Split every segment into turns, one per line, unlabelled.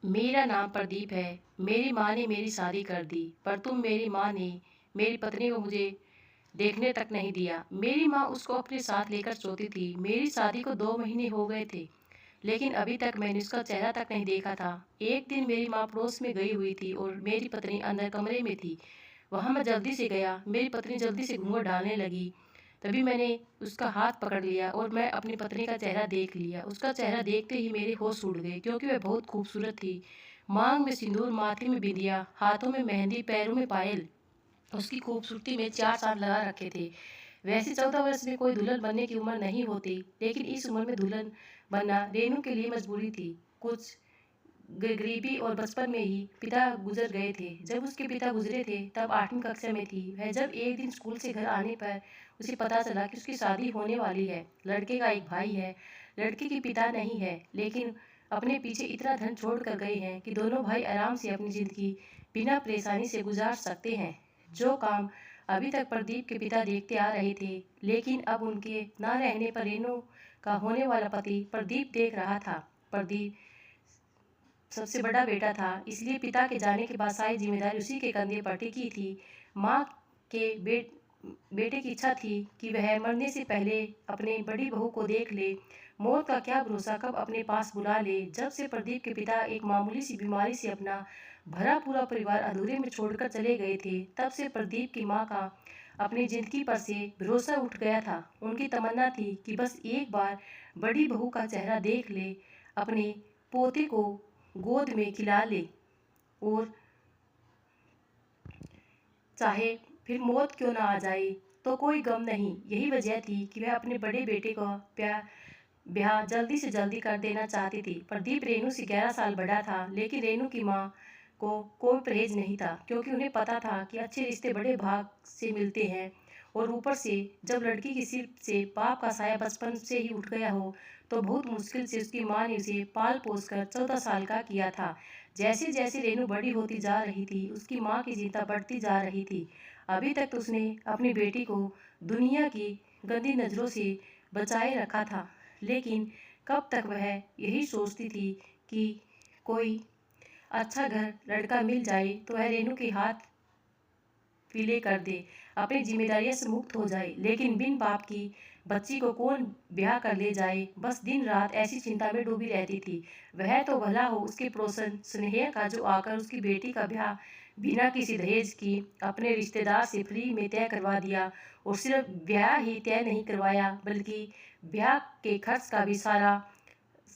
मेरा नाम प्रदीप है। मेरी माँ ने मेरी शादी कर दी, पर मेरी माँ ने मेरी पत्नी को मुझे देखने तक नहीं दिया। मेरी माँ उसको अपने साथ लेकर सोती थी। मेरी शादी को 2 महीने हो गए थे, लेकिन अभी तक मैंने उसका चेहरा तक नहीं देखा था। एक दिन मेरी माँ पड़ोस में गई हुई थी और मेरी पत्नी अंदर कमरे में थी। वहाँ मैं जल्दी से गया। मेरी पत्नी जल्दी से घूंघट डालने लगी। तभी मैंने उसका हाथ पकड़ लिया और मैं अपनी पत्नी का चेहरा देख लिया। उसका चेहरा देखते ही मेरे होश उड़ गए, क्योंकि वह बहुत खूबसूरत थी। मांग में सिंदूर, माथे में बिंदिया, हाथों में मेहंदी, पैरों में पायल। उसकी खूबसूरती में 4 चांद लगा रखे थे। वैसे 14 वर्ष में कोई दुल्हन बनने की उम्र नहीं होती, लेकिन इस उम्र में दुल्हन बनना रेनू के लिए मजबूरी थी। कुछ गरीबी और बचपन में ही पिता गुजर गए थे। जब उसके पिता गुजरे थे तब 8वीं कक्षा में थी वह। जब एक दिन स्कूल से घर आने पर उसे पता चला कि उसकी शादी होने वाली है। लड़के का एक भाई है, लड़के के पिता नहीं है, लेकिन अपने पीछे इतना धन छोड़ कर गए हैं कि दोनों भाई आराम से अपनी जिंदगी बिना परेशानी से गुजार सकते हैं। जो काम अभी तक प्रदीप के पिता देखते आ रहे थे, लेकिन अब उनके ना रहने पर रेनू का होने वाला पति प्रदीप देख रहा था। प्रदीप सबसे बड़ा बेटा था, इसलिए पिता के जाने के बाद सारी जिम्मेदारी उसी के कंधे पर टिकी थी। माँ के बेटे की इच्छा थी कि वह मरने से पहले अपने बड़ी बहू को देख ले। मौत का क्या भरोसा कब अपने पास बुला ले। जब से प्रदीप के पिता एक मामूली सी बीमारी से अपना भरा पूरा परिवार अधूरे में छोड़कर चले गए थे, तब से प्रदीप की माँ का अपनी जिंदगी पर से भरोसा उठ गया था। उनकी तमन्ना थी कि बस एक बार बड़ी बहू का चेहरा देख ले, अपने पोते को गोद में खिला ले, और चाहे फिर मौत क्यों ना आ जाए तो कोई गम नहीं। यही वजह थी कि वह अपने बड़े बेटे का ब्याह जल्दी से जल्दी कर देना चाहती थी। प्रदीप रेनू से 11 साल बड़ा था, लेकिन रेनू की माँ को कोई परहेज नहीं था, क्योंकि उन्हें पता था कि अच्छे रिश्ते बड़े भाग से मिलते हैं। और ऊपर से जब लड़की के सिर से पाप का साया बचपन से ही उठ गया हो, तो बहुत मुश्किल से उसकी माँ ने उसे पाल पोस कर 14 साल का किया था। जैसे जैसे रेनू बड़ी होती जा रही थी, उसकी माँ की चिंता बढ़ती जा रही थी। अभी तक तो उसने अपनी बेटी को दुनिया की गंदी नज़रों से बचाए रखा था, लेकिन कब तक वह यही सोचती थी कि कोई अच्छा घर लड़का मिल जाए तो वह रेनू के हाथ पीले कर दे, अपनी जिम्मेदारियों से मुक्त हो जाए। लेकिन बिन बाप की बच्ची को कौन ब्याह कर ले जाए, बस दिन रात ऐसी चिंता में डूबी रहती थी। वह तो भला हो उसके पड़ोसन स्नेहा का, जो आकर उसकी बेटी का ब्याह बिना किसी दहेज की अपने रिश्तेदार से फ्री में तय करवा दिया। और सिर्फ ब्याह ही तय नहीं करवाया, बल्कि ब्याह के खर्च का भी सारा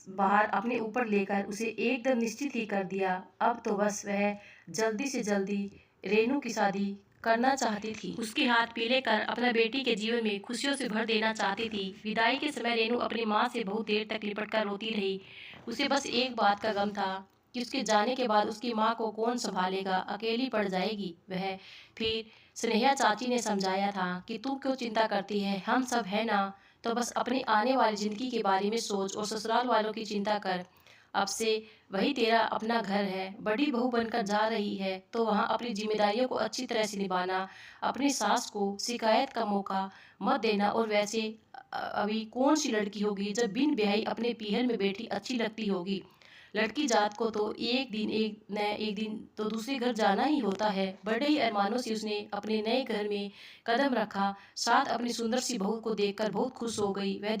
बाहर अपने ऊपर लेकर उसे एकदम निश्चित ही कर दिया। अब तो बस वह जल्दी से जल्दी रेनू की शादी करना चाहती थी। उसके हाथ पीले कर अपना बेटी के जीवन में खुशियों से भर देना चाहती थी। विदाई के समय रेनू अपनी माँ से बहुत देर तक लिपट कर रोती रही। उसे बस एक बात का गम था कि उसके जाने के बाद उसकी माँ को कौन संभालेगा, अकेली पड़ जाएगी वह। फिर स्नेहा चाची ने समझाया था कि तू क्यों चिंता करती है, हम सब है ना, तो बस अपनी आने वाली जिंदगी के बारे में सोच और ससुराल वालों की चिंता कर। अब से वही तेरा अपना घर है। बड़ी बहू बनकर जा रही है तो वहाँ अपनी जिम्मेदारियों को अच्छी तरह से निभाना। अपनी सास को शिकायत का मौका मत देना। और वैसे अभी कौन सी लड़की होगी जब बिन ब्याही अपने पीहर में बैठी अच्छी लगती होगी। लड़की जात को तो एक दिन तो दूसरे घर जाना ही होता है। बड़े ही अरमानों से उसने अपने नए घर में कदम रखा। साथ अपनी सुंदर सी बहू को देखकर बहुत खुश हो गई। वह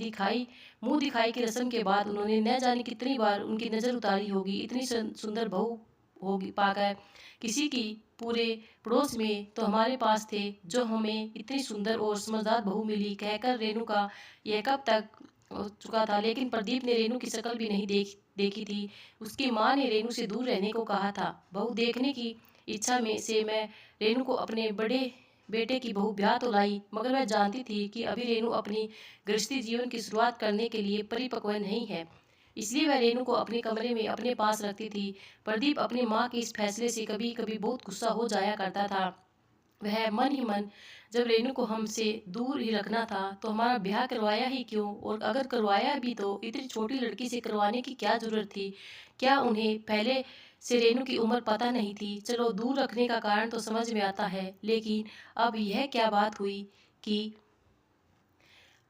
मुंह दिखाई की रस्म के बाद उन्होंने न जाने कितनी बार उनकी नज़र उतारी होगी। इतनी सुंदर बहू होगी पाकर किसी की पूरे पड़ोस में तो हमारे पास थे, जो हमें इतनी सुंदर और समझदार बहू मिली, कहकर रेनू का यह कब तक हो चुका था। लेकिन प्रदीप ने रेनू की शक्ल भी नहीं देखी थी। उसकी माँ ने रेनू से दूर रहने को कहा था। बहू देखने की इच्छा में से मैं रेनू को अपने बड़े बेटे की बहू ब्याह तो लाई, मगर वह जानती थी कि अभी रेनू अपनी गृहस्थी जीवन की शुरुआत करने के लिए परिपक्व नहीं है, इसलिए वह रेनू को अपने कमरे में अपने पास रखती थी। प्रदीप अपनी माँ के इस फैसले से कभी कभी बहुत गुस्सा हो जाया करता था। वह मन ही मन, जब रेनू को हमसे दूर ही रखना था तो हमारा ब्याह करवाया ही क्यों, और अगर करवाया भी तो इतनी छोटी लड़की से करवाने की क्या जरूरत थी। क्या उन्हें पहले से रेनू की उम्र पता नहीं थी। चलो दूर रखने का कारण तो समझ में आता है, लेकिन अब यह क्या बात हुई कि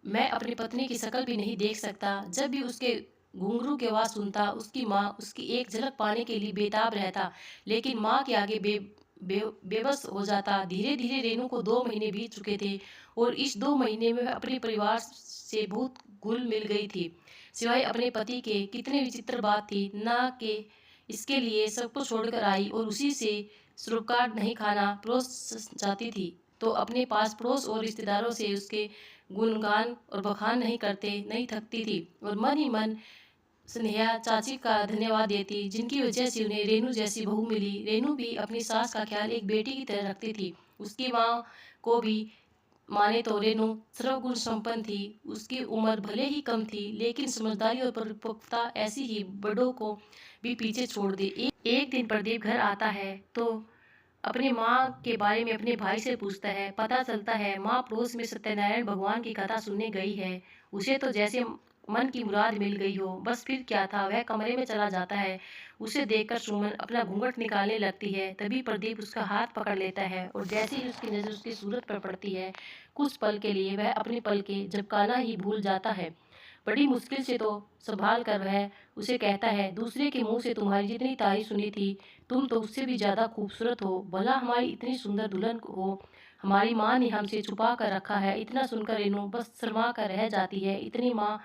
मैं अपनी पत्नी की शक्ल भी नहीं देख सकता। जब भी उसके घुंघरू की आवाज़ सुनता, उसकी माँ उसकी एक झलक पाने के लिए बेताब रहता, लेकिन माँ के आगे बेबस हो जाता। धीरे धीरे रेनू को 2 महीने बीत चुके थे और इस 2 महीने में वह अपने परिवार से बहुत घुल मिल गई थी। सिवाय अपने पति के कितने विचित्र बात थी ना कि इसके लिए सब कुछ छोड़कर आई और उसी से सरोकार नहीं खाना परोस जाती थी, तो अपने पास पड़ोस और रिश्तेदारों से उसके गुणगान और बखान नहीं थकती थी और मन ही मन स्नेहा चाची का धन्यवाद देती, जिनकी वजह से उन्हें रेनू जैसी बहू मिली। रेनू भी अपनी सास का ख्याल एक बेटी की तरह रखती थी। उसकी माँ को भी माने तो रेनू सर्वगुण संपन्न थी। उसकी उम्र भले ही कम थी, लेकिन समझदारी और परिपक्वता ऐसी ही बड़ों को भी पीछे छोड़ दे। एक दिन प्रदीप घर आता है तो अपनी माँ के बारे में अपने भाई से पूछता है। पता चलता है माँ पड़ोस में सत्यनारायण भगवान की कथा सुनने गई है। उसे तो जैसे मन की मुराद मिल गई हो। बस फिर क्या था, वह कमरे में चला जाता है। उसे देखकर सुमन अपना घूंघट निकालने लगती है। तभी प्रदीप उसका हाथ पकड़ लेता है और जैसे ही उसकी नज़र उसकी सूरत पर पड़ती है, कुछ पल के लिए वह अपनी पलकें झपकाना ही भूल जाता है। बड़ी मुश्किल से तो संभाल कर वह उसे कहता है, दूसरे के मुंह से तुम्हारी जितनी तारीफ सुनी थी, तुम तो उससे भी ज़्यादा खूबसूरत हो। भला हमारी इतनी सुंदर दुल्हन हो हमारी माँ ने हमसे छुपा कर रखा है। इतना सुनकर रेनू बस शर्मा कर रह जाती है। इतनी माँ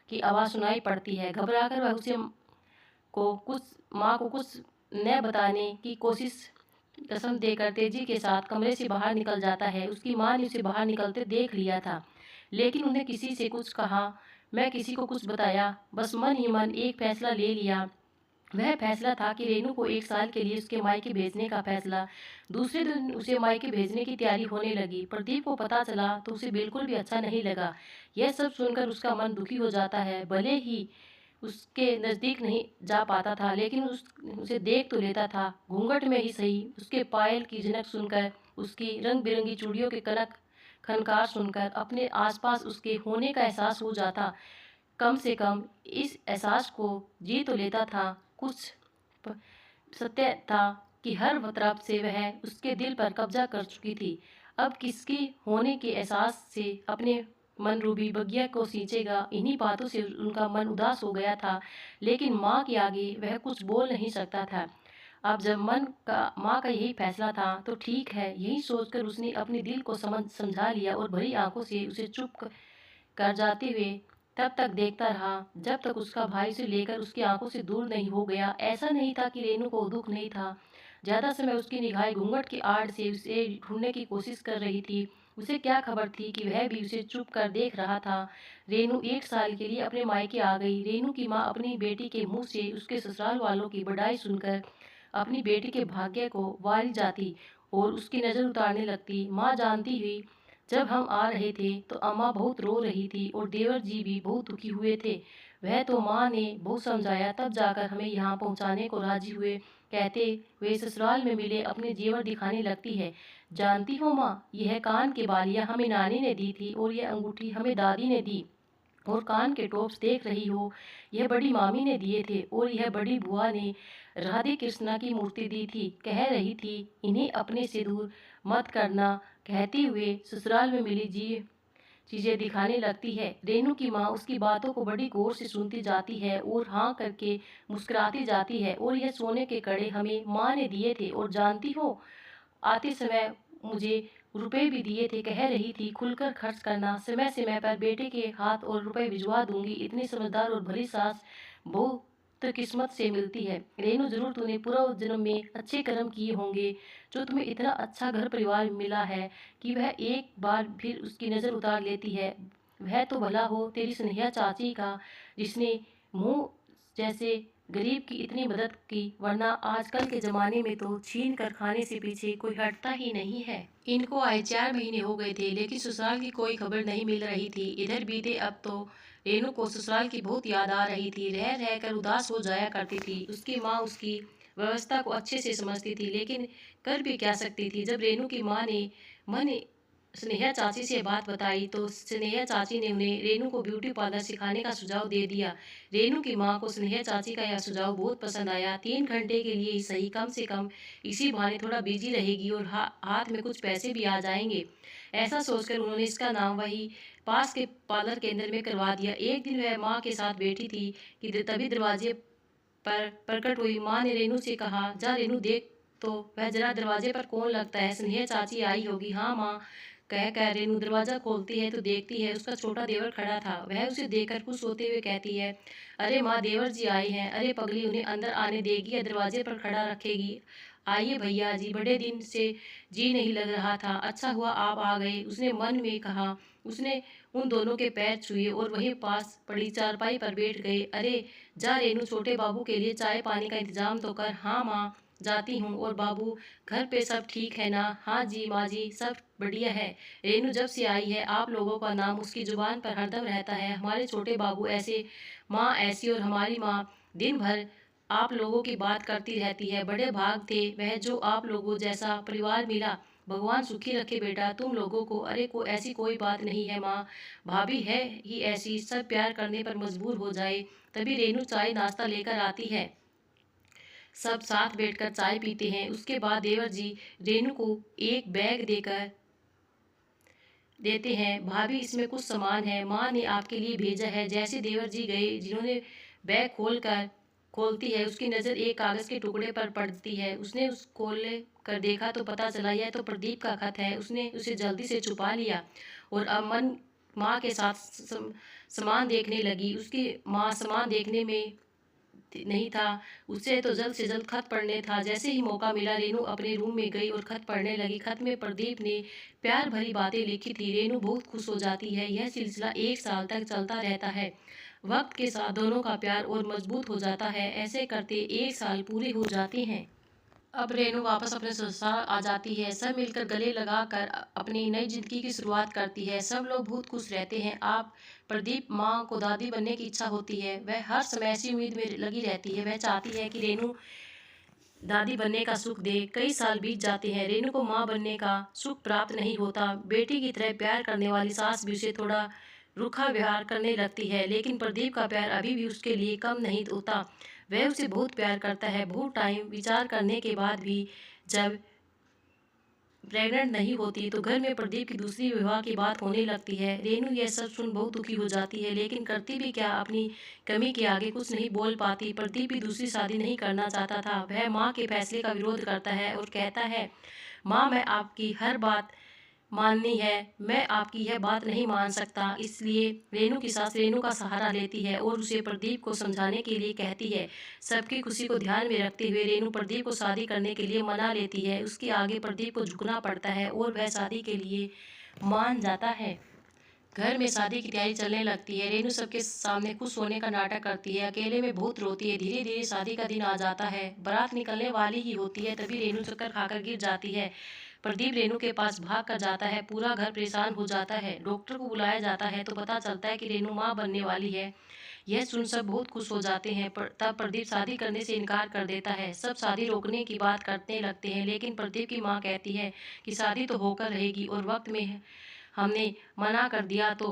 की आवाज़ सुनाई पड़ती है। घबराकर वह उसे माँ को कुछ न बताने की कोशिश कसम देकर तेजी के साथ कमरे से बाहर निकल जाता है। उसकी माँ ने उसे बाहर निकलते देख लिया था, लेकिन उन्हें किसी से कुछ कहा मैं किसी को कुछ बताया, बस मन ही मन एक फैसला ले लिया। वह फैसला था कि रेनू को 1 साल के लिए उसके मायके भेजने का फैसला। दूसरे दिन उसे मायके भेजने की तैयारी होने लगी। प्रदीप को पता चला तो उसे बिल्कुल भी अच्छा नहीं लगा। यह सब सुनकर उसका मन दुखी हो जाता है। भले ही उसके नज़दीक नहीं जा पाता था, लेकिन उसे देख तो लेता था, घूंघट में ही सही। उसके पायल की झनक सुनकर, उसकी रंग बिरंगी चूड़ियों के कनक खनकार सुनकर अपने आसपास उसके होने का एहसास हो जाता। कम से कम इस एहसास को जी तो लेता था। कुछ सत्य था कि हर तरफ से वह उसके दिल पर कब्जा कर चुकी थी। अब किसकी होने के एहसास से अपने मन रूबी बगिया को सींचेगा। इन्हीं बातों से उनका मन उदास हो गया था, लेकिन माँ के आगे वह कुछ बोल नहीं सकता था। अब जब माँ का यही फैसला था तो ठीक है, यही सोचकर उसने अपने दिल को समझा लिया और भरी आंखों से उसे चुप कर जाते हुए तब तक देखता रहा जब तक उसका भाई उसे लेकर उसकी आंखों से दूर नहीं हो गया। ऐसा नहीं था कि रेनू को दुख नहीं था। ज्यादा समय उसकी निगाहें घूंघट की आड़ से उसे ढूंढने की कोशिश कर रही थी। उसे क्या खबर थी कि वह भी उसे चुप कर देख रहा था। रेनू 1 साल के लिए अपने मायके आ गई। रेनू की माँ अपनी बेटी के मुंह से उसके ससुराल वालों की बड़ाई सुनकर अपनी बेटी के भाग्य को वारी जाती और उसकी नज़र उतारने लगती। माँ जानती हुई जब हम आ रहे थे तो अम्मा बहुत रो रही थी और देवर जी भी बहुत दुखी हुए थे। वह तो माँ ने बहुत समझाया, तब जाकर हमें यहाँ पहुँचाने को राजी हुए। कहते हुए ससुराल में मिले अपने जेवर दिखाने लगती है। जानती हो माँ, यह कान के बालियाँ हमें नानी ने दी थी और यह अंगूठी हमें दादी ने दी और कान के टॉप्स देख रही हो, यह बड़ी मामी ने दिए थे और यह बड़ी बुआ ने राधे कृष्णा की मूर्ति दी थी। कह रही थी इन्हें अपने से दूर मत करना। कहते हुए ससुराल में मिली जी चीजें दिखाने लगती है। रेनू की माँ उसकी बातों को बड़ी गौर से सुनती जाती है और हाँ करके मुस्कुराती जाती है। और यह सोने के कड़े हमें माँ ने दिए थे और जानती हो आते समय मुझे रुपए भी दिए थे। कह रही थी खुलकर खर्च करना, समय समय पर बेटे के हाथ और रुपए भिजवा दूंगी। इतनी समझदार और भली सास बहुत किस्मत से मिलती है। रेनू, जरूर तूने पूर्व जन्म में अच्छे कर्म किए होंगे जो तुम्हें इतना अच्छा घर परिवार मिला है कि वह एक बार फिर उसकी नज़र उतार लेती है। वह तो भला हो तेरी स्नेहा चाची का, जिसने मुंह जैसे गरीब की इतनी मदद की, वरना आजकल के ज़माने में तो छीन कर खाने से पीछे कोई हटता ही नहीं है। इनको आए 4 महीने हो गए थे, लेकिन ससुराल की कोई खबर नहीं मिल रही थी। इधर बीते अब तो रेनू को ससुराल की बहुत याद आ रही थी। रह रह कर उदास हो जाया करती थी। उसकी माँ उसकी व्यवस्था को अच्छे से समझती थी, लेकिन कर भी क्या सकती थी जब रेनू की माँ ने मन स्नेहा चाची से बात बताई तो स्नेहा चाची ने उन्हें रेनू को ब्यूटी पार्लर सिखाने का सुझाव दे दिया। रेनू की मां को स्नेहा चाची का यह सुझाव बहुत पसंद आया। 3 घंटे के लिए ही सही, कम से कम इसी बहाने थोड़ा बिजी रहेगी और हाथ में कुछ पैसे भी आ जाएंगे। ऐसा सोचकर उन्होंने इसका नाम वही पास के पार्लर केंद्र में करवा दिया। एक दिन वह माँ के साथ बैठी थी कि तभी दरवाजे पर प्रकट हुई। माँ ने रेनू से कहा, जा रेनू देख तो वह जरा दरवाजे पर कौन लगता है, स्नेहा चाची आई होगी। हाँ माँ, कह रेनू दरवाजा खोलती है तो देखती है उसका छोटा देवर खड़ा था। वह उसे देखकर खुश होते हुए कहती है, अरे माँ, देवर जी आए हैं। अरे पगली, उन्हें अंदर आने देगी या दरवाजे पर खड़ा रखेगी? आइए भैया जी, बड़े दिन से जी नहीं लग रहा था, अच्छा हुआ आप आ गए, उसने मन में कहा। उसने उन दोनों के पैर छुए और वहीं पास पड़ी चारपाई पर बैठ गए। अरे जा रेनू, छोटे बाबू के लिए चाय पानी का इंतजाम तो कर। हाँ माँ, जाती हूँ। और बाबू, घर पे सब ठीक है ना? हाँ जी माँ जी, सब बढ़िया है। रेनू जब से आई है आप लोगों का नाम उसकी जुबान पर हरदम रहता है। हमारे छोटे बाबू ऐसे, माँ ऐसी, और हमारी माँ दिन भर आप लोगों की बात करती रहती है। बड़े भाग थे वह जो आप लोगों जैसा परिवार मिला। भगवान सुखी रखे बेटा तुम लोगों को। अरे ऐसी कोई बात नहीं है माँ, भाभी है ही ऐसी, सब प्यार करने पर मजबूर हो जाए। तभी रेनू चाय नाश्ता लेकर आती है। सब साथ बैठकर चाय पीते हैं। उसके बाद देवर जी रेनू को एक बैग देते हैं। भाभी, इसमें कुछ सामान है, माँ ने आपके लिए भेजा है। जैसे देवर जी गए, जिन्होंने बैग खोलती है, उसकी नज़र एक कागज़ के टुकड़े पर पड़ती है। उसने उस खोल कर देखा तो पता चला यह तो प्रदीप का खत है। उसने उसे जल्दी से छुपा लिया और अब माँ के साथ सामान देखने लगी। उसकी माँ सामान देखने में नहीं था, उससे तो जल्द से जल्द खत पढ़ने था। जैसे ही मौका मिला रेनू अपने रूम में गई और खत पढ़ने लगी। खत में प्रदीप ने प्यार भरी बातें लिखी थी। रेनू बहुत खुश हो जाती है। यह सिलसिला 1 साल तक चलता रहता है। वक्त के साथ दोनों का प्यार और मजबूत हो जाता है। ऐसे करते 1 साल पूरे हो जाते हैं। अब रेनू वापस अपने ससुराल आ जाती है। सब मिलकर गले लगाकर अपनी नई जिंदगी की शुरुआत करती है। सब लोग बहुत खुश रहते हैं। आप प्रदीप माँ को दादी बनने की इच्छा होती है। वह हर समय ऐसी उम्मीद में लगी रहती है। वह चाहती है कि रेनू दादी बनने का सुख दे। कई साल बीत जाते हैं, रेनू को माँ बनने का सुख प्राप्त नहीं होता। बेटी की तरह प्यार करने वाली सास भी उसे थोड़ा रूखा व्यवहार करने लगती है। लेकिन प्रदीप का प्यार अभी भी उसके लिए कम नहीं होता। वह उसे बहुत प्यार करता है। बहुत टाइम विचार करने के बाद भी जब प्रेग्नेंट नहीं होती तो घर में प्रदीप की दूसरी विवाह की बात होने लगती है। रेनू यह सब सुन बहुत दुखी हो जाती है, लेकिन करती भी क्या, अपनी कमी के आगे कुछ नहीं बोल पाती। प्रदीप भी दूसरी शादी नहीं करना चाहता था। वह माँ के फैसले का विरोध करता है और कहता है, माँ मैं आपकी हर बात माननी है, मैं आपकी यह बात नहीं मान सकता। इसलिए रेनू की सास रेनू का सहारा लेती है और उसे प्रदीप को समझाने के लिए कहती है। सबकी खुशी को ध्यान में रखते हुए रेनू प्रदीप को शादी करने के लिए मना लेती है। उसके आगे प्रदीप को झुकना पड़ता है और वह शादी के लिए मान जाता है। घर में शादी की तैयारी चलने लगती है। रेनू सबके सामने खुश होने का नाटक करती है, अकेले में बहुत रोती है। धीरे धीरे शादी का दिन आ जाता है। बारात निकलने वाली ही होती है, तभी रेनू चक्कर खाकर गिर जाती है। प्रदीप रेनू के पास भाग कर जाता है। पूरा घर परेशान हो जाता है। डॉक्टर को बुलाया जाता है तो पता चलता है कि रेनू माँ बनने वाली है। यह सुन सब बहुत खुश हो जाते हैं। तब प्रदीप शादी करने से इनकार कर देता है। सब शादी रोकने की बात करने लगते हैं, लेकिन प्रदीप की माँ कहती है कि शादी तो होकर रहेगी और वक्त में हमने मना कर दिया तो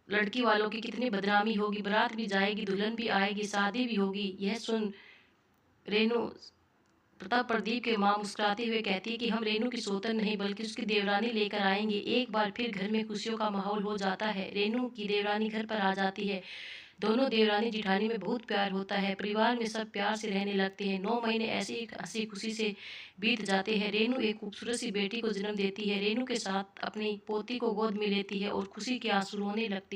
लड़की वालों की कितनी बदनामी होगी। बारात भी जाएगी, दुल्हन भी आएगी, शादी भी होगी। यह सुन रेनू तब प्रदीप के माँ मुस्कुराते हुए कहती है कि हम रेनू की सौतन नहीं बल्कि उसकी देवरानी लेकर आएंगे। एक बार फिर घर में खुशियों का माहौल हो जाता है। रेनू की देवरानी घर पर आ जाती है। दोनों देवरानी जिठानी में बहुत प्यार होता है। परिवार में सब प्यार से रहने लगते हैं। 9 महीने ऐसे ही हंसी खुशी से बीत जाते हैं। रेनू एक खूबसूरत सी बेटी को जन्म देती है। रेनू के साथ अपनी पोती को गोद में लेती है और खुशी के आंसू रोने लगती है।